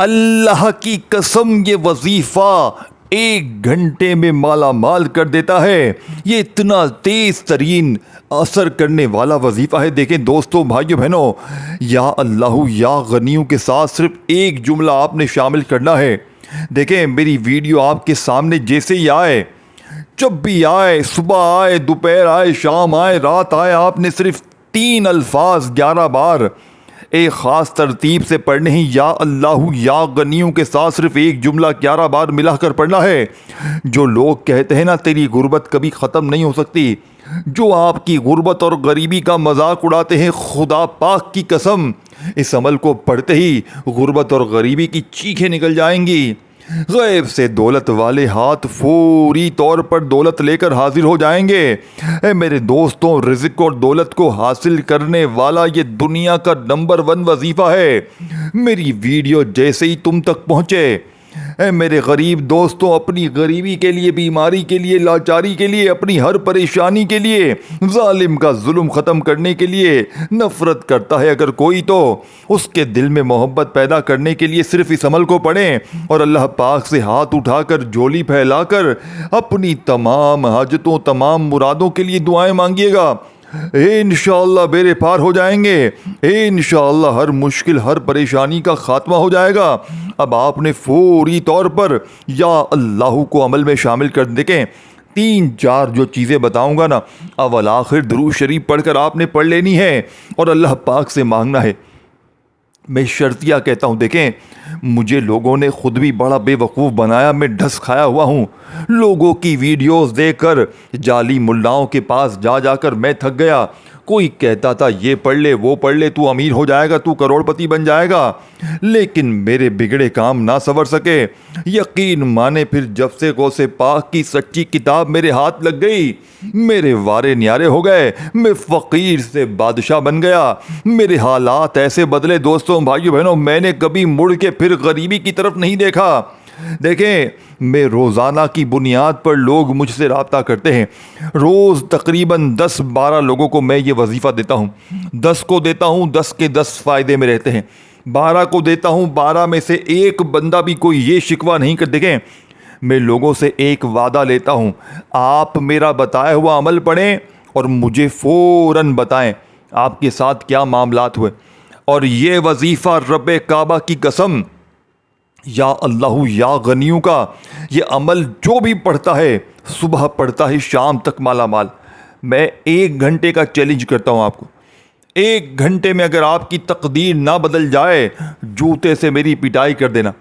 اللہ کی قسم یہ وظیفہ 1 گھنٹے میں مالا مال کر دیتا ہے۔ یہ اتنا تیز ترین اثر کرنے والا وظیفہ ہے۔ دیکھیں دوستوں، بھائیو بہنوں، یا اللہ یا غنیوں کے ساتھ صرف ایک جملہ آپ نے شامل کرنا ہے۔ دیکھیں میری ویڈیو آپ کے سامنے جیسے ہی آئے، جب بھی آئے، صبح آئے، دوپہر آئے، شام آئے، رات آئے، آپ نے صرف 3 الفاظ 11 بار ایک خاص ترتیب سے پڑھنے ہیں۔ یا اللہ یا غنیوں کے ساتھ صرف ایک جملہ 11 بار ملا کر پڑھنا ہے۔ جو لوگ کہتے ہیں نا تیری غربت کبھی ختم نہیں ہو سکتی، جو آپ کی غربت اور غریبی کا مذاق اڑاتے ہیں، خدا پاک کی قسم اس عمل کو پڑھتے ہی غربت اور غریبی کی چیخیں نکل جائیں گی۔ غیب سے دولت والے ہاتھ فوری طور پر دولت لے کر حاضر ہو جائیں گے۔ اے میرے دوستوں، رزق اور دولت کو حاصل کرنے والا یہ دنیا کا نمبر 1 وظیفہ ہے۔ میری ویڈیو جیسے ہی تم تک پہنچے، اے میرے غریب دوستوں، اپنی غریبی کے لیے، بیماری کے لیے، لاچاری کے لیے، اپنی ہر پریشانی کے لیے، ظالم کا ظلم ختم کرنے کے لیے، نفرت کرتا ہے اگر کوئی تو اس کے دل میں محبت پیدا کرنے کے لیے صرف اس عمل کو پڑھیں اور اللہ پاک سے ہاتھ اٹھا کر، جھولی پھیلا کر اپنی تمام حاجتوں، تمام مرادوں کے لیے دعائیں مانگیے گا۔ انشاءاللہ بیڑے پار ہو جائیں گے۔ انشاءاللہ ہر مشکل، ہر پریشانی کا خاتمہ ہو جائے گا۔ اب آپ نے فوری طور پر یا اللہ کو عمل میں شامل کر دیکھیں۔ 3-4 جو چیزیں بتاؤں گا نا، اول آخر درود شریف پڑھ کر آپ نے پڑھ لینی ہے اور اللہ پاک سے مانگنا ہے۔ میں شرطیہ کہتا ہوں، دیکھیں مجھے لوگوں نے خود بھی بڑا بے وقوف بنایا، میں ڈھس کھایا ہوا ہوں۔ لوگوں کی ویڈیوز دیکھ کر، جعلی ملاؤں کے پاس جا جا کر میں تھک گیا۔ کوئی کہتا تھا یہ پڑھ لے، وہ پڑھ لے، تو امیر ہو جائے گا، تو کروڑ پتی بن جائے گا، لیکن میرے بگڑے کام نہ سنور سکے۔ یقین مانے پھر جب سے غوث پاک کی سچی کتاب میرے ہاتھ لگ گئی، میرے وارے نیارے ہو گئے، میں فقیر سے بادشاہ بن گیا۔ میرے حالات ایسے بدلے دوستوں، بھائیو بہنوں، میں نے کبھی مڑ کے پھر غریبی کی طرف نہیں دیکھا۔ دیکھیں میں روزانہ کی بنیاد پر لوگ مجھ سے رابطہ کرتے ہیں۔ روز تقریباً 10-12 لوگوں کو میں یہ وظیفہ دیتا ہوں۔ 10 کو دیتا ہوں، 10 کے 10 فائدے میں رہتے ہیں۔ 12 کو دیتا ہوں، 12 میں سے ایک بندہ بھی کوئی یہ شکوہ نہیں کر۔ دیکھیں میں لوگوں سے ایک وعدہ لیتا ہوں، آپ میرا بتایا ہوا عمل پڑھیں اور مجھے فوراً بتائیں آپ کے ساتھ کیا معاملات ہوئے۔ اور یہ وظیفہ رب کعبہ کی قسم، یا اللہ یا غنیوں کا یہ عمل جو بھی پڑھتا ہے، صبح پڑھتا ہے شام تک مالا مال۔ میں 1 گھنٹے کا چیلنج کرتا ہوں آپ کو، 1 گھنٹے میں اگر آپ کی تقدیر نہ بدل جائے، جوتے سے میری پٹائی کر دینا،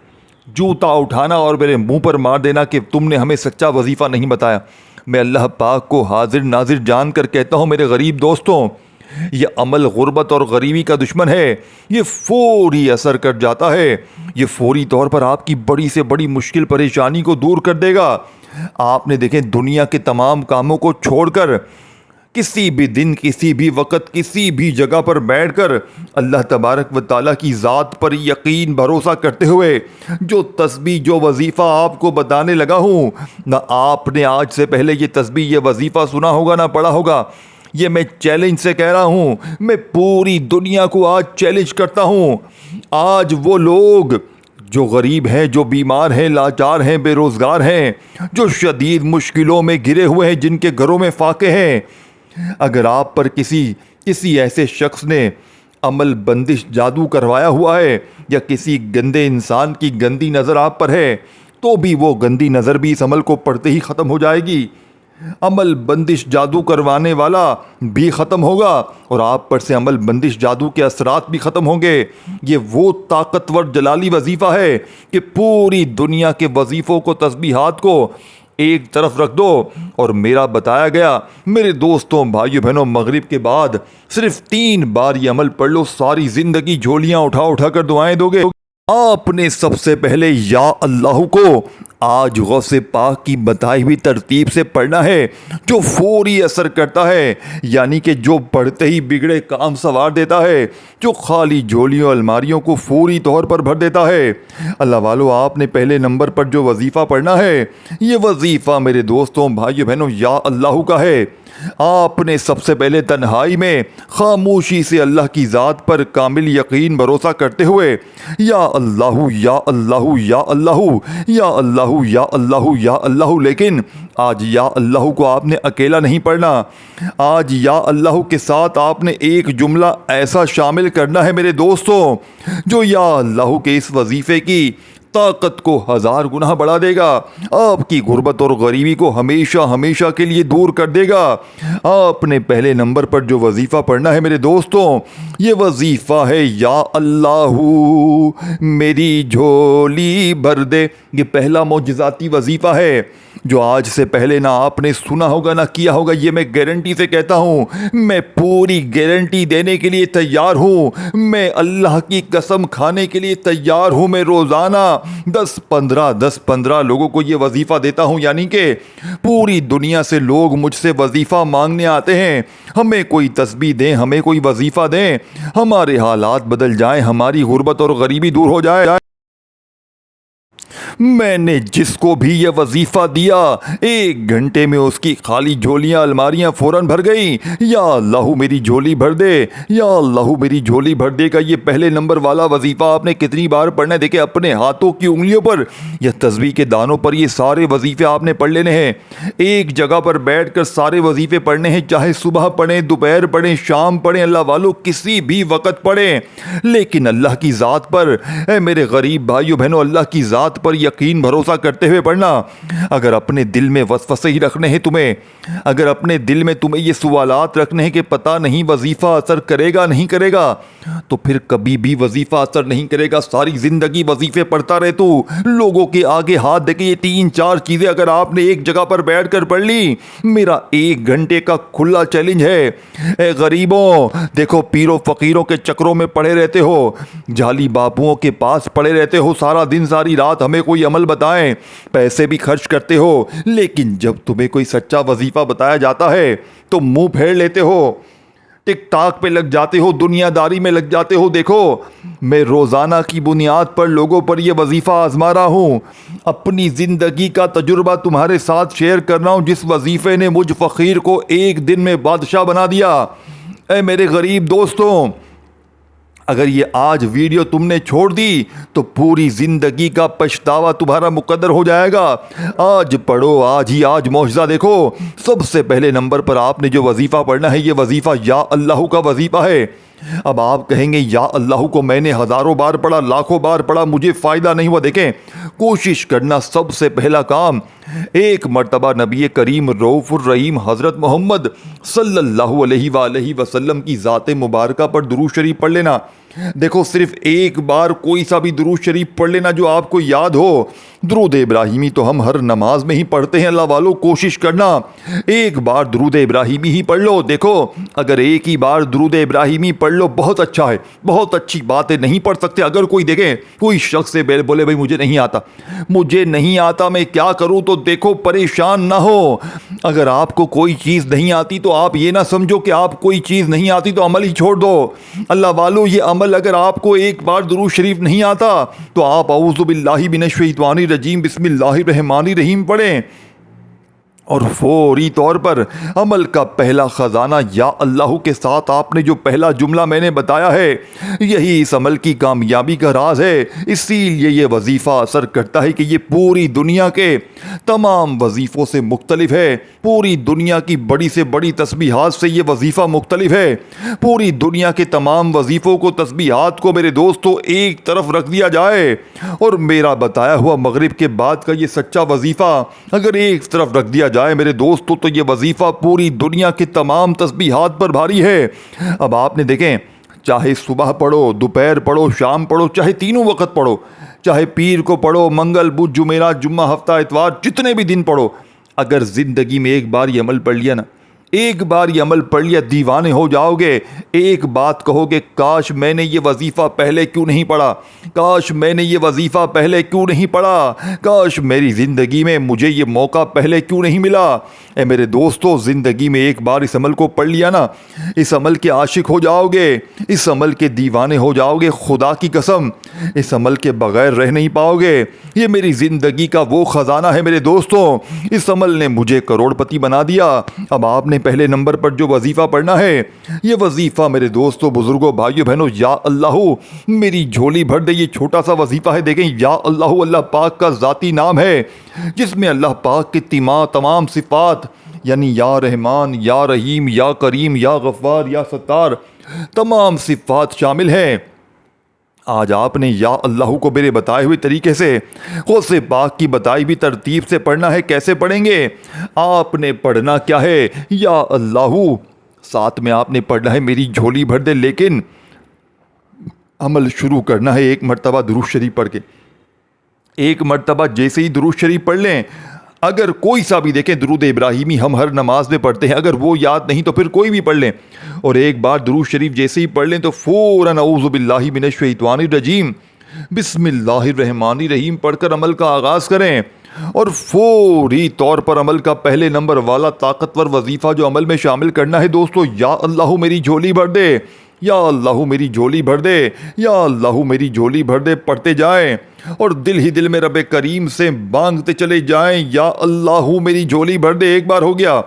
جوتا اٹھانا اور میرے منہ پر مار دینا کہ تم نے ہمیں سچا وظیفہ نہیں بتایا۔ میں اللہ پاک کو حاضر ناظر جان کر کہتا ہوں، میرے غریب دوستوں، یہ عمل غربت اور غریبی کا دشمن ہے۔ یہ فوری اثر کر جاتا ہے، یہ فوری طور پر آپ کی بڑی سے بڑی مشکل پریشانی کو دور کر دے گا۔ آپ نے دیکھیں دنیا کے تمام کاموں کو چھوڑ کر، کسی بھی دن، کسی بھی وقت، کسی بھی جگہ پر بیٹھ کر اللہ تبارک و تعالیٰ کی ذات پر یقین بھروسہ کرتے ہوئے جو تسبیح، جو وظیفہ آپ کو بتانے لگا ہوں، نہ آپ نے آج سے پہلے یہ تسبیح، یہ وظیفہ سنا ہوگا نہ پڑھا ہوگا۔ یہ میں چیلنج سے کہہ رہا ہوں، میں پوری دنیا کو آج چیلنج کرتا ہوں۔ آج وہ لوگ جو غریب ہیں، جو بیمار ہیں، لاچار ہیں، بے روزگار ہیں، جو شدید مشکلوں میں گھرے ہوئے ہیں، جن کے گھروں میں فاقے ہیں، اگر آپ پر کسی ایسے شخص نے عمل بندش جادو کروایا ہوا ہے، یا کسی گندے انسان کی گندی نظر آپ پر ہے، تو بھی وہ گندی نظر بھی اس عمل کو پڑھتے ہی ختم ہو جائے گی۔ عمل بندش جادو کروانے والا بھی ختم ہوگا اور آپ پر سے عمل بندش جادو کے اثرات بھی ختم ہوں گے۔ یہ وہ طاقتور جلالی وظیفہ ہے کہ پوری دنیا کے وظیفوں کو، تسبیحات کو ایک طرف رکھ دو اور میرا بتایا گیا، میرے دوستوں، بھائیو بہنوں، مغرب کے بعد صرف 3 بار یہ عمل پڑھ لو، ساری زندگی جھولیاں اٹھا اٹھا کر دعائیں دو گے۔ آپ نے سب سے پہلے یا اللہ کو آج غوث پاک کی بتائی ہوئی ترتیب سے پڑھنا ہے، جو فوری اثر کرتا ہے، یعنی کہ جو پڑھتے ہی بگڑے کام سنوار دیتا ہے، جو خالی جھولیوں الماریوں کو فوری طور پر بھر دیتا ہے۔ اللہ والو، آپ نے پہلے نمبر پر جو وظیفہ پڑھنا ہے، یہ وظیفہ میرے دوستوں، بھائیو بہنوں، یا اللہ کا ہے۔ آپ نے سب سے پہلے تنہائی میں خاموشی سے اللہ کی ذات پر کامل یقین بھروسہ کرتے ہوئے یا اللہ یا اللہ یا اللہ یا اللہ یا اللہ یا اللہ، لیکن آج یا اللہ کو آپ نے اکیلا نہیں پڑھنا. آج یا اللہ کے ساتھ آپ نے ایک جملہ ایسا شامل کرنا ہے میرے دوستوں جو یا اللہ کے اس وظیفے کی طاقت کو 1000 گنا بڑھا دے گا، آپ کی غربت اور غریبی کو ہمیشہ ہمیشہ کے لیے دور کر دے گا. آپ نے پہلے نمبر پر جو وظیفہ پڑھنا ہے میرے دوستوں، یہ وظیفہ ہے یا اللہ میری جھولی بھر دے. یہ پہلا معجزاتی وظیفہ ہے جو آج سے پہلے نہ آپ نے سنا ہوگا نہ کیا ہوگا. یہ میں گارنٹی سے کہتا ہوں، میں پوری گارنٹی دینے کے لیے تیار ہوں، میں اللہ کی قسم کھانے کے لیے تیار ہوں. میں روزانہ 10-15 لوگوں کو یہ وظیفہ دیتا ہوں، یعنی کہ پوری دنیا سے لوگ مجھ سے وظیفہ مانگنے آتے ہیں. ہمیں کوئی تسبیح دیں، ہمیں کوئی وظیفہ دیں، ہمارے حالات بدل جائیں، ہماری غربت اور غریبی دور ہو جائے. میں نے جس کو بھی یہ وظیفہ دیا 1 گھنٹے میں اس کی خالی جھولیاں الماریاں فوراً بھر گئی. یا اللہ میری جھولی بھر دے، یا اللہ میری جھولی بھر دے کا یہ پہلے نمبر والا وظیفہ آپ نے کتنی بار پڑھنا ہے؟ دیکھیں اپنے ہاتھوں کی انگلیوں پر یا تسبیح کے دانوں پر یہ سارے وظیفے آپ نے پڑھ لینے ہیں. ایک جگہ پر بیٹھ کر سارے وظیفے پڑھنے ہیں، چاہے صبح پڑھیں، دوپہر پڑھیں، شام پڑھیں، اللہ والوں کسی بھی وقت پڑھیں، لیکن اللہ کی ذات پر، اے میرے غریب بھائیو بہنوں، اللہ کی ذات پر یقین بھروسہ کرتے ہوئے پڑھنا. اگر اپنے دل میں وسوسے ہی رکھنے ہیں تمہیں، اگر اپنے دل میں تمہیں یہ سوالات رکھنے ہیں کہ پتہ نہیں وظیفہ اثر کرے گا نہیں کرے گا، تو پھر کبھی بھی وظیفہ اثر نہیں کرے گا. ساری زندگی وظیفے پڑھتا رہے تو لوگوں کے آگے ہاتھ دے کے یہ 3-4 چیزیں اگر آپ نے ایک جگہ پر بیٹھ کر پڑھ لی، میرا 1 گھنٹے کا کھلا چیلنج ہے. اے غریبوں، دیکھو پیروں فقیروں کے چکروں میں پڑے رہتے ہو، جعلی باپوؤں کے پاس پڑے رہتے ہو سارا دن ساری رات، ہمیں کوئی عمل بتائیں، پیسے بھی خرچ کرتے ہو، لیکن جب تمہیں کوئی سچا وظیفہ بتایا جاتا ہے تو منہ پھیر لیتے ہو، ٹک ٹاک پہ لگ جاتے ہو، دنیا داری میں لگ جاتے ہو. دیکھو میں روزانہ کی بنیاد پر لوگوں پر یہ وظیفہ آزما رہا ہوں، اپنی زندگی کا تجربہ تمہارے ساتھ شیئر کر رہا ہوں، جس وظیفے نے مجھ فقیر کو 1 دن میں بادشاہ بنا دیا. اے میرے غریب دوستوں، اگر یہ آج ویڈیو تم نے چھوڑ دی تو پوری زندگی کا پچھتاوا تمہارا مقدر ہو جائے گا. آج پڑھو، آج ہی آج معجزہ دیکھو. سب سے پہلے نمبر پر آپ نے جو وظیفہ پڑھنا ہے یہ وظیفہ یا اللہ کا وظیفہ ہے. اب آپ کہیں گے یا اللہ کو میں نے ہزاروں بار پڑھا، لاکھوں بار پڑھا، مجھے فائدہ نہیں ہوا. دیکھیں کوشش کرنا، سب سے پہلا کام ایک مرتبہ نبی کریم رؤوف الرحیم حضرت محمد صلی اللہ علیہ وآلہ وسلم کی ذات مبارکہ پر درود شریف پڑھ لینا. دیکھو صرف ایک بار کوئی سا بھی درود شریف پڑھ لینا جو آپ کو یاد ہو. درود ابراہیمی تو ہم ہر نماز میں ہی پڑھتے ہیں، اللہ والوں کوشش کرنا ایک بار درود ابراہیمی ہی پڑھ لو. دیکھو اگر ایک ہی بار درود ابراہیمی پڑھ لو بہت اچھا ہے، بہت اچھی بات ہے. نہیں پڑھ سکتے، اگر کوئی دیکھیں کوئی شخص سے بولے بھائی مجھے نہیں آتا، مجھے نہیں آتا، میں کیا کروں، تو دیکھو پریشان نہ ہو. اگر آپ کو کوئی چیز نہیں آتی تو آپ یہ نہ سمجھو کہ آپ کوئی چیز نہیں آتی تو عمل ہی چھوڑ دو. اللہ والوں یہ عمل اگر آپ کو ایک بار درود شریف نہیں آتا تو آپ اعوذ باللہ من الشیطان الرجیم بسم اللہ الرحمن الرحیم پڑھیں، اور فوری طور پر عمل کا پہلا خزانہ یا اللہ کے ساتھ آپ نے جو پہلا جملہ میں نے بتایا ہے یہی اس عمل کی کامیابی کا راز ہے. اسی لیے یہ وظیفہ اثر کرتا ہے کہ یہ پوری دنیا کے تمام وظیفوں سے مختلف ہے. پوری دنیا کی بڑی سے بڑی تسبیحات سے یہ وظیفہ مختلف ہے. پوری دنیا کے تمام وظیفوں کو، تسبیحات کو میرے دوستو ایک طرف رکھ دیا جائے اور میرا بتایا ہوا مغرب کے بعد کا یہ سچا وظیفہ اگر ایک طرف رکھ دیا جائے میرے دوستو تو یہ وظیفہ پوری دنیا کے تمام تسبیحات پر بھاری ہے. اب آپ نے دیکھیں چاہے صبح پڑھو، دوپہر پڑھو، شام پڑھو، چاہے تینوں وقت پڑھو، چاہے پیر کو پڑھو، منگل بدھ جمعرات جمعہ ہفتہ اتوار، جتنے بھی دن پڑھو، اگر زندگی میں ایک بار یہ عمل پڑھ لیا نا، ایک بار یہ عمل پڑھ لیا دیوانے ہو جاؤ گے. ایک بات کہو گے کاش میں نے یہ وظیفہ پہلے کیوں نہیں پڑھا، کاش میں نے یہ وظیفہ پہلے کیوں نہیں پڑھا، کاش میری زندگی میں مجھے یہ موقع پہلے کیوں نہیں ملا. اے میرے دوستو زندگی میں ایک بار اس عمل کو پڑھ لیا نا، اس عمل کے عاشق ہو جاؤ گے، اس عمل کے دیوانے ہو جاؤ گے. خدا کی قسم اس عمل کے بغیر رہ نہیں پاؤ گے. یہ میری زندگی کا وہ خزانہ ہے میرے دوستو، اس عمل نے مجھے کروڑ پتی بنا دیا. اب آپ نے پہلے نمبر پر جو وظیفہ پڑھنا ہے، یہ وظیفہ میرے دوستوں، بزرگوں، بھائیوں بہنوں، یا اللہ میری جھولی بھر دے، یہ چھوٹا سا وظیفہ ہے۔ دیکھیں یا اللہ، اللہ پاک کا ذاتی نام ہے جس میں اللہ پاک کی تمام صفات یعنی یا رحمان، یا رحیم، یا کریم، یا غفار، یا ستار، تمام صفات شامل ہیں۔ آج آپ نے یا اللہ کو میرے بتائے ہوئے طریقے سے، غوث پاک کی بتائی ہوئی ترتیب سے پڑھنا ہے۔ کیسے پڑھیں گے؟ آپ نے پڑھنا کیا ہے؟ یا اللہ، ساتھ میں آپ نے پڑھنا ہے میری جھولی بھر دے، لیکن عمل شروع کرنا ہے ایک مرتبہ درود شریف پڑھ کے۔ ایک مرتبہ جیسے ہی درود شریف پڑھ لیں، اگر کوئی سا بھی، دیکھیں درود ابراہیمی ہم ہر نماز میں پڑھتے ہیں، اگر وہ یاد نہیں تو پھر کوئی بھی پڑھ لیں، اور ایک بار درود شریف جیسے ہی پڑھ لیں تو فوراً اعوذ باللہ من الشیطان الرجیم بسم اللہ الرحمن الرحیم پڑھ کر عمل کا آغاز کریں، اور فوری طور پر عمل کا پہلے نمبر والا طاقتور وظیفہ جو عمل میں شامل کرنا ہے دوستو، یا اللہ میری جھولی بھر دے، یا اللہ میری جھولی بھر دے، یا اللہ میری جھولی بھر دے پڑھتے جائیں، اور دل ہی دل میں رب کریم سے مانگتے چلے جائیں، یا اللہ میری جھولی بھر دے۔ ایک بار ہو گیا،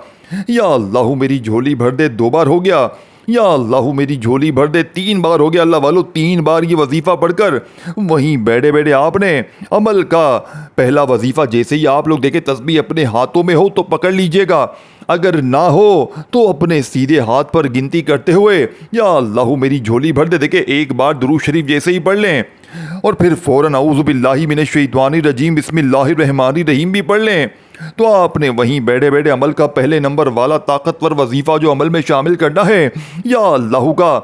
یا اللہ میری جھولی بھر دے، دو بار ہو گیا، یا اللہ میری جھولی بھر دے، تین بار ہو گیا۔ اللہ والو، تین بار یہ وظیفہ پڑھ کر وہیں بیٹھے بیٹھے آپ نے عمل کا پہلا وظیفہ، جیسے ہی آپ لوگ دیکھیں تسبیح اپنے ہاتھوں میں ہو تو پکڑ لیجئے گا، اگر نہ ہو تو اپنے سیدھے ہاتھ پر گنتی کرتے ہوئے یا اللہ میری جھولی بھر دے، دیکھیں ایک بار درود شریف جیسے ہی پڑھ لیں اور پھر فوراً اعوذ باللہ من الشیطان الرجیم بسم اللہ الرحمن الرحیم بھی پڑھ لیں، تو آپ نے وہیں بیٹھے بیٹھے عمل کا پہلے نمبر والا طاقتور وظیفہ جو عمل میں شامل کرنا ہے، یا اللہ کا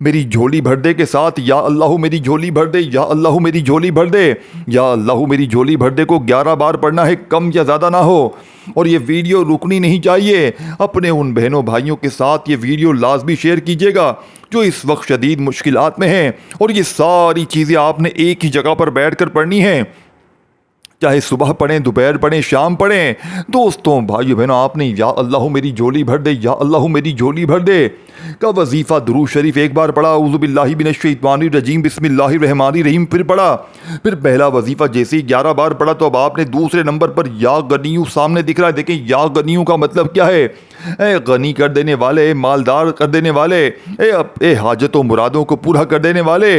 میری جھولی بھر دے کے ساتھ، یا اللہ میری جھولی بھر دے، یا اللہ میری جھولی بھر دے، یا اللہ میری جھولی بھر دے کو 11 بار پڑھنا ہے، کم یا زیادہ نہ ہو۔ اور یہ ویڈیو رکنی نہیں چاہیے، اپنے ان بہنوں بھائیوں کے ساتھ یہ ویڈیو لازمی شیئر کیجیے گا جو اس وقت شدید مشکلات میں ہیں، اور یہ ساری چیزیں آپ نے ایک ہی جگہ پر بیٹھ کر پڑھنی ہیں، چاہے صبح پڑھیں، دوپہر پڑھیں، شام پڑھیں۔ دوستوں، بھائیو بہنوں، آپ نے یا اللہ میری جھولی بھر دے، یا اللہ میری جھولی بھر دے کا وظیفہ درود شریف ایک بار پڑھا، اعوذ باللہ من الشیطان الرجیم بسم اللہ الرحمن الرحیم پھر پڑھا، پھر پہلا وظیفہ جیسے ہی 11 بار پڑھا تو اب آپ نے دوسرے نمبر پر یا غنیو سامنے دکھ رہا ہے۔ دیکھیں یا غنیو کا مطلب کیا ہے؟ اے غنی کر دینے والے، اے مالدار کر دینے والے، اے حاجت و مرادوں کو پورا کر دینے والے۔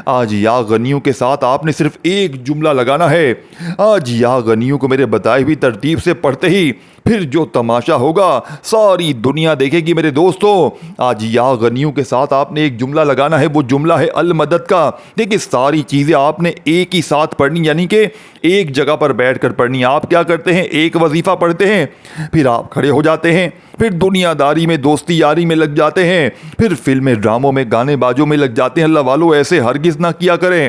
آج یا غنیوں کے ساتھ آپ نے صرف ایک جملہ لگانا ہے۔ آج یا غنیوں کو میرے بتائی ہوئی ترتیب سے پڑھتے ہی پھر جو تماشا ہوگا ساری دنیا دیکھے گی میرے دوستو۔ آج یا غنیوں کے ساتھ آپ نے ایک جملہ لگانا ہے، وہ جملہ ہے المدد کا۔ دیکھیں ساری چیزیں آپ نے ایک ہی ساتھ پڑھنی، یعنی کہ ایک جگہ پر بیٹھ کر پڑھنی۔ آپ کیا کرتے ہیں؟ ایک وظیفہ پڑھتے ہیں، پھر آپ کھڑے ہو جاتے ہیں، پھر دنیا داری میں، دوستی یاری میں لگ جاتے ہیں، پھر فلمیں ڈراموں میں، گانے بازوں میں لگ جاتے ہیں۔ اللہ والو ایسے ہرگز نہ کیا کریں۔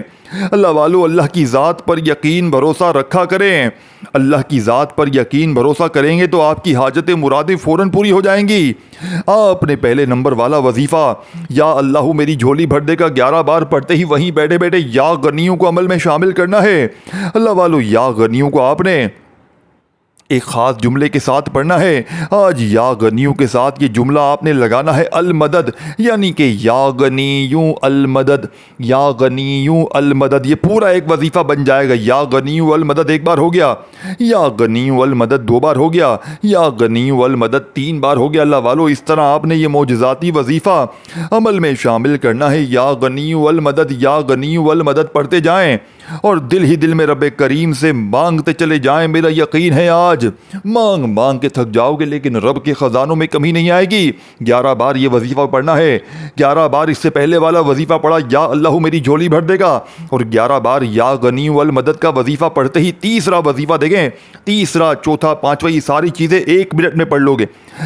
اللہ والو اللہ کی ذات پر یقین بھروسہ رکھا کریں۔ اللہ کی ذات پر یقین بھروسہ کریں گے تو آپ کی حاجتیں مرادیں فوراً پوری ہو جائیں گی۔ آپ نے پہلے نمبر والا وظیفہ یا اللہ میری جھولی بھر دے کا 11 بار پڑھتے ہی وہیں بیٹھے بیٹھے یا غنیوں کو عمل میں شامل کرنا ہے۔ اللہ والو یا غنیوں کو آپ نے ایک خاص جملے کے ساتھ پڑھنا ہے۔ آج یا غنیوں کے ساتھ یہ جملہ آپ نے لگانا ہے المدد، یعنی کہ یا غنیوں المدد، یا غنیوں المدد، یہ پورا ایک وظیفہ بن جائے گا۔ یا غنیوں المدد ایک بار ہو گیا، یا غنیوں المدد دو بار ہو گیا، یا غنیوں المدد تین بار ہو گیا۔ اللہ والو اس طرح آپ نے یہ معجزاتی وظیفہ عمل میں شامل کرنا ہے۔ یا غنیوں المدد، یا غنیوں المدد پڑھتے جائیں اور دل ہی دل میں رب کریم سے مانگتے چلے جائیں۔ میرا یقین ہے آج مانگ مانگ کے تھک جاؤ گے لیکن رب کے خزانوں میں کمی نہیں آئے گی۔ 11 بار یہ وظیفہ پڑھنا ہے۔ 11 بار اس سے پہلے والا وظیفہ پڑھا یا اللہ میری جھولی بھر دے گا، اور 11 بار یا غنی والمدد کا وظیفہ پڑھتے ہی تیسرا وظیفہ دیکھیں، تیسرا، چوتھا، پانچواں، یہ ساری چیزیں 1 منٹ میں پڑھ لو گے۔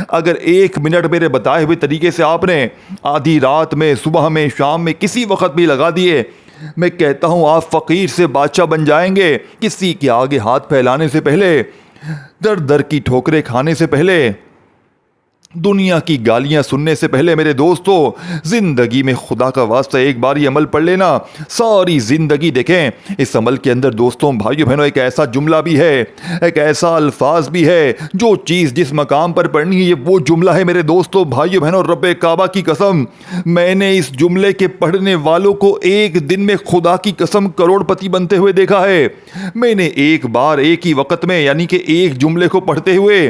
اگر 1 منٹ میرے بتائے ہوئے طریقے سے آپ نے آدھی رات میں، صبح میں، شام میں، کسی وقت بھی لگا دیے، میں کہتا ہوں آپ فقیر سے بادشاہ بن جائیں گے۔ کسی کے آگے ہاتھ پھیلانے سے پہلے، در در کی ٹھوکریں کھانے سے پہلے، دنیا کی گالیاں سننے سے پہلے، میرے دوستو زندگی میں خدا کا واسطہ ایک بار یہ عمل پڑھ لینا، ساری زندگی دیکھیں۔ اس عمل کے اندر دوستوں، بھائیو بہنوں، ایک ایسا جملہ بھی ہے، ایک ایسا الفاظ بھی ہے، جو چیز جس مقام پر پڑھنی ہے یہ وہ جملہ ہے میرے دوستو، بھائیو بہنوں، رب کعبہ کی قسم، میں نے اس جملے کے پڑھنے والوں کو ایک دن میں خدا کی قسم کروڑ پتی بنتے ہوئے دیکھا ہے۔ میں نے ایک بار ایک ہی وقت میں، یعنی کہ ایک جملے کو پڑھتے ہوئے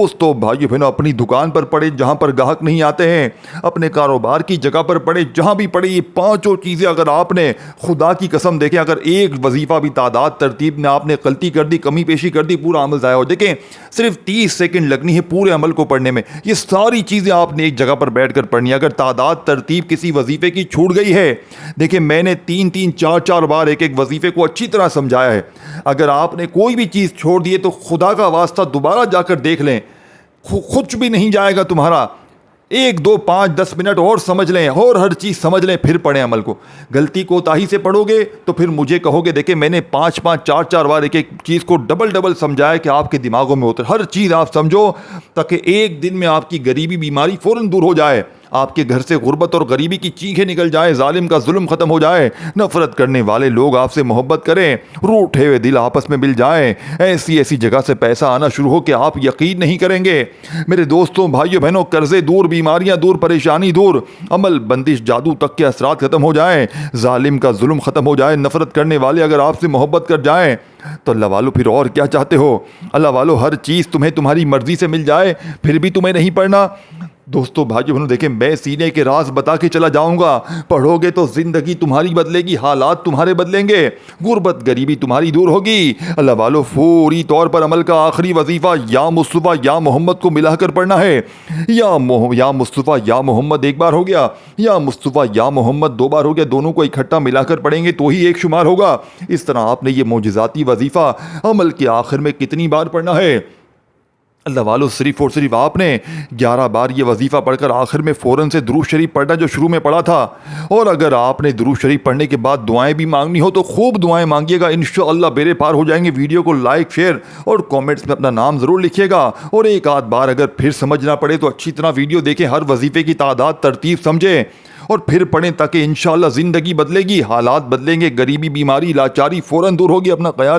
دوستوں بھائیو بہنوں اپنی دکان پر پڑے جہاں پر گاہک نہیں آتے ہیں، اپنے کاروبار کی جگہ پر پڑے جہاں بھی پڑے، یہ پانچوں چیزیں اگر آپ نے خدا کی قسم دیکھیں اگر ایک وظیفہ بھی تعداد ترتیب میں آپ نے غلطی کر دی، کمی پیشی کر دی، پورا عمل ضائع ہو۔ دیکھیں صرف 30 سیکنڈ لگنی ہے پورے عمل کو پڑھنے میں، یہ ساری چیزیں آپ نے ایک جگہ پر بیٹھ کر پڑھنی ہے۔ اگر تعداد ترتیب کسی وظیفے کی چھوٹ گئی ہے، دیکھیں میں نے 3-4 بار ایک وظیفے کو اچھی طرح سمجھایا ہے، اگر آپ نے کوئی بھی چیز چھوڑ دی ہے تو خدا کا واسطہ دوبارہ جا کر دیکھ لیں، کچھ بھی نہیں جائے گا تمہارا، 1 2 5 10 منٹ اور سمجھ لیں اور ہر چیز سمجھ لیں، پھر پڑھیں عمل کو۔ غلطی کوتاہی سے پڑھو گے تو پھر مجھے کہو گے دیکھیں میں نے 4 بار ایک چیز کو ڈبل سمجھایا کہ آپ کے دماغوں میں اتر، ہر چیز آپ سمجھو تاکہ ایک دن میں آپ کی غریبی بیماری فوراً دور ہو جائے، آپ کے گھر سے غربت اور غریبی کی چیخیں نکل جائے، ظالم کا ظلم ختم ہو جائے، نفرت کرنے والے لوگ آپ سے محبت کریں، روٹھے ہوئے دل آپس میں مل جائیں، ایسی جگہ سے پیسہ آنا شروع ہو کہ آپ یقین نہیں کریں گے۔ میرے دوستوں بھائیوں بہنوں، قرضے دور، بیماریاں دور، پریشانی دور، عمل بندش جادو تک کے اثرات ختم ہو جائیں، ظالم کا ظلم ختم ہو جائے، نفرت کرنے والے اگر آپ سے محبت کر جائیں تو اللہ والو پھر اور کیا چاہتے ہو؟ اللہ والو ہر چیز تمہیں تمہاری مرضی سے مل جائے پھر بھی تمہیں نہیں پڑھنا۔ دوستو بھائیو بہنوں دیکھیں میں سینے کے راز بتا کے چلا جاؤں گا، پڑھو گے تو زندگی تمہاری بدلے گی، حالات تمہارے بدلیں گے، غربت غریبی تمہاری دور ہوگی۔ اللہ والو فوری طور پر عمل کا آخری وظیفہ یا مصطفیٰ یا محمد کو ملا کر پڑھنا ہے، یا مصطفیٰ یا محمد ایک بار ہو گیا، یا مصطفیٰ یا محمد 2 بار ہو گیا، دونوں کو اکٹھا ملا کر پڑھیں گے تو ہی ایک شمار ہوگا۔ اس طرح آپ نے یہ معجزاتی وظیفہ عمل کے آخر میں کتنی بار پڑھنا ہے؟ اللہ والو صرف اور صرف آپ نے 11 بار یہ وظیفہ پڑھ کر آخر میں فوراً سے درود شریف پڑھنا جو شروع میں پڑھا تھا۔ اور اگر آپ نے درود شریف پڑھنے کے بعد دعائیں بھی مانگنی ہو تو خوب دعائیں مانگیے گا، انشاءاللہ بیڑے پار ہو جائیں گے۔ ویڈیو کو لائک شیئر اور کامنٹس میں اپنا نام ضرور لکھیے گا، اور ایک آدھ بار اگر پھر سمجھ نہ پڑے تو اچھی طرح ویڈیو دیکھیں، ہر وظیفے کی تعداد ترتیب سمجھیں اور پھر پڑھیں تاکہ انشاءاللہ زندگی بدلے گی، حالات بدلیں گے، غریبی بیماری لاچاری فوراً دور ہوگی۔ اپنا خیال